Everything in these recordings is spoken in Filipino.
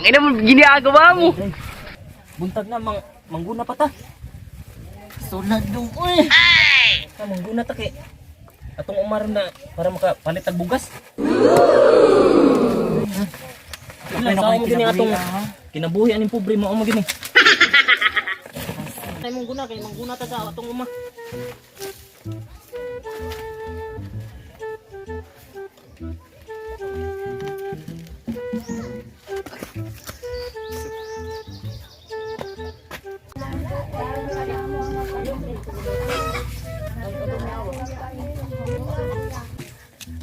ina mo ginagawa mo. Buntag na, mangguna pa ta. Sulad dong, uy. Mangguna ta kay atong umaron na para makapalit tag bugas. Ilan sa mo gini atong kinabuhi aning pobre mo gini. Tay mangguna kay mangguna ta sa atong uma.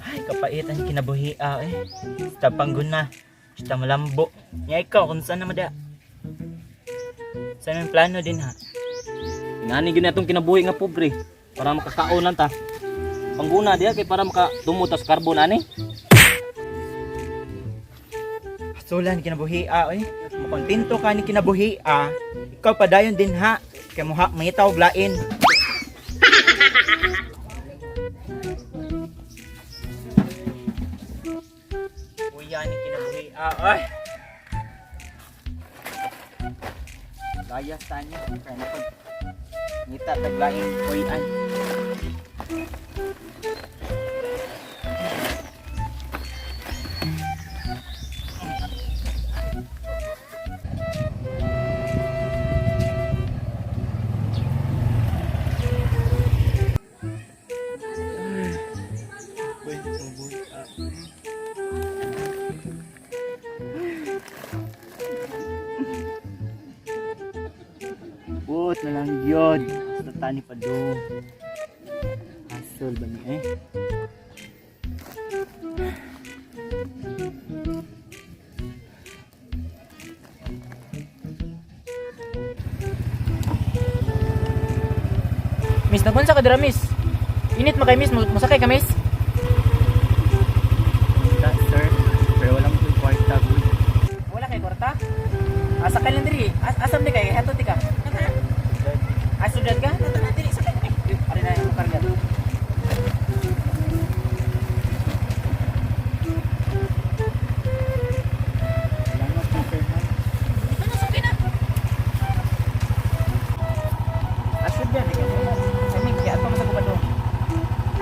Ay, kapait ang kinabuhi Sta pangguna, sta malambo. Nya ikaw kung saan na mada. Saan ang plano din ha? Ngani gini atong kinabuhi nga pobre para makakaon lang ta. Pangguna diha kay para makadumot sa karbon ani. Sulan kinabuhi Makontento ka ni kinabuhi Ikaw padayon din ha. Kay mo ha mangitaw blain. Uyan ni kinabuhi ay. Layas tanya kay napag ngita taglain uyan. Buot na lang yun. Tatani pa do. Hasol ba niya Miss, nagunsa ka dira, miss? Init mo kay miss, masakay ka, miss? Sir, pero walang good kwarta, good. Wala kay kwarta? Sakay lang diri. Asam di kay hato di ka. Sudad ka? Diri sakay ka. Ari na yung karga. Salamat po sir. Ano sakay na? Sudad di ka. Kami kaya ato sa kubado.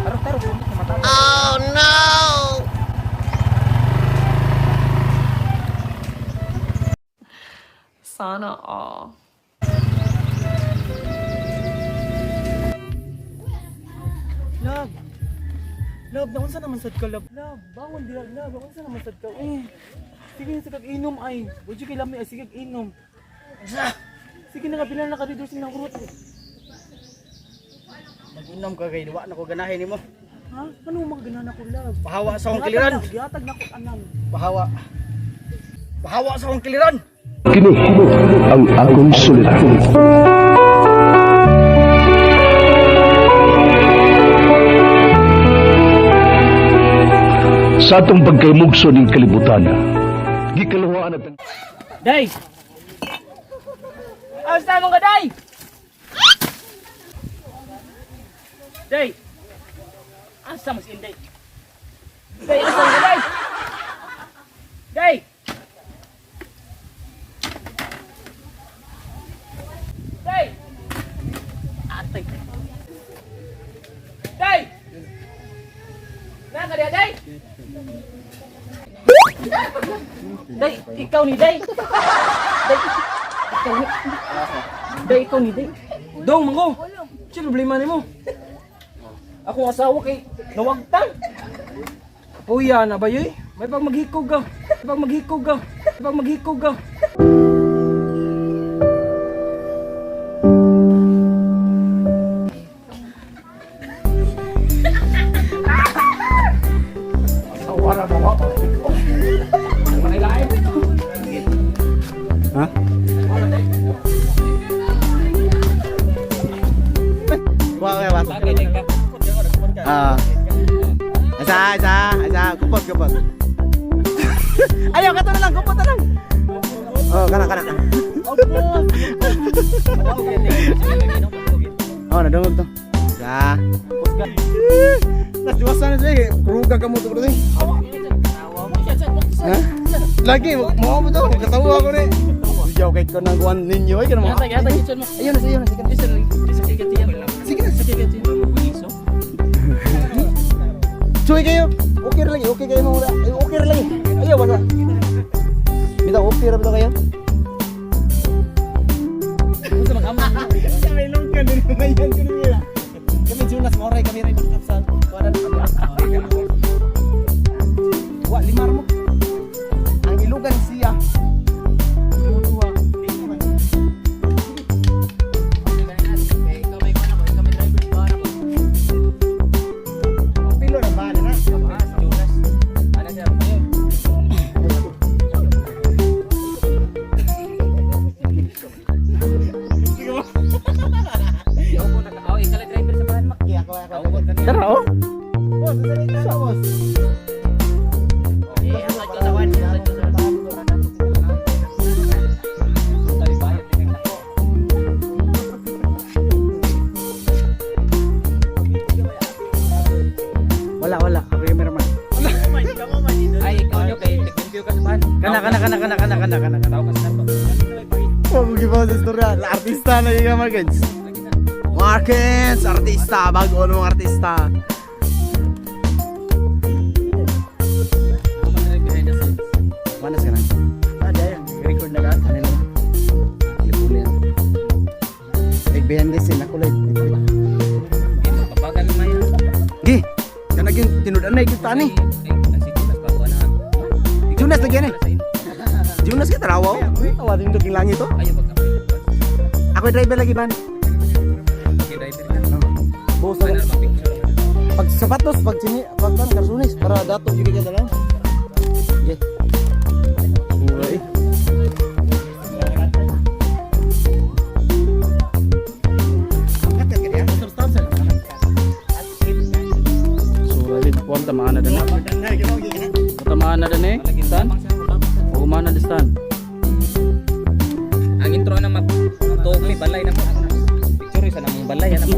Taro punit na mata. Oh no. Sana all. Love, naunsa naman sad ka, love. Love, bangon diha, love. Naunsa naman sad ka. Sige na sa kag-inom ay. Budyo kay lami ay sige kag-inom. Sige na nga bilang naka-reduce ng kurot. Mag-inom ka kay wa na ko ganahin nimo. Ha? Ano mo ganahan ako, love? Bahawa sa akong kiliran. Gihatag na ko anan. Bahawa. Bahawa sa akong kiliran. Kini ang akong sulit. Sa atong pagkaymugso ng kalibutan, gikalawaan at ang... Day! Asa mo ka, Day? Day! Asa mo si Day? Day, asa mo ka, Day? Day! Day! Atay! Day! Naka dia, Day? Day, ikaw ni Day. Day, ikaw ni Day. Dong, mango. Sino problema nimo? Ako asawa kay nawagtang. Puya na ba yoy? May pag maghikog ka. Pag maghikog ka. Wala mo ako. Ha? Wa Asa, kupot. Ayaw ka to na lang, kupot na lang. Oh, kana. Oh, nadungog to. Sa. Nas diwasan na sige. Kuruga ka mo to bro. Ha? Lagi, mau mo to. Katawa ako ni. Video kay ko nang kuan ninyo ay kanamo. Yata kitchen mo. Ayun na sige. Sige na. Cuy kayo. Okay ra lagi, okay kayo mo. Okay ra lagi. Ayo basta. Bitaw okay ra bitaw kayo. Kami long kan din mayan ko nila. Kami Jonas Moray kami rin sa kuan. Wa limar mo. Ang ilugan siya. Pilo na ba na? Tara oh. Boss, salita na boss. Wala. Cameraman. Ay, ikaw nyo kay nag-review ka sa bahan. Kana. Tao ka sa nato. Oh, gimana sa istorya? Artista na yung Markens. Markens, artista. Bago ano mga artista. Panas ka na. Ada yang record na ka. Ano lang. Lipulian. Behind the scene ako lang. Papagan naman yun. Gi, kanagin tinudan na kita ni. Si Jonas pa ko na. Jonas lagi ni. Jonas ka tarawa. Tawarin do king langit to. Ayaw pagkape. Ako yung driver lagi ban. Okay, driver na. Boss Ano naman picture? pag sapatos, pag sini, pag kan karsunis para dato juga ka dalam. Ge. Uy. Sulit po ang tamaan na din. Tamaan na din eh. Stan? Umana di stan. Ang intro na mag tuog may balay na mo. Picture isa namang balay na mo.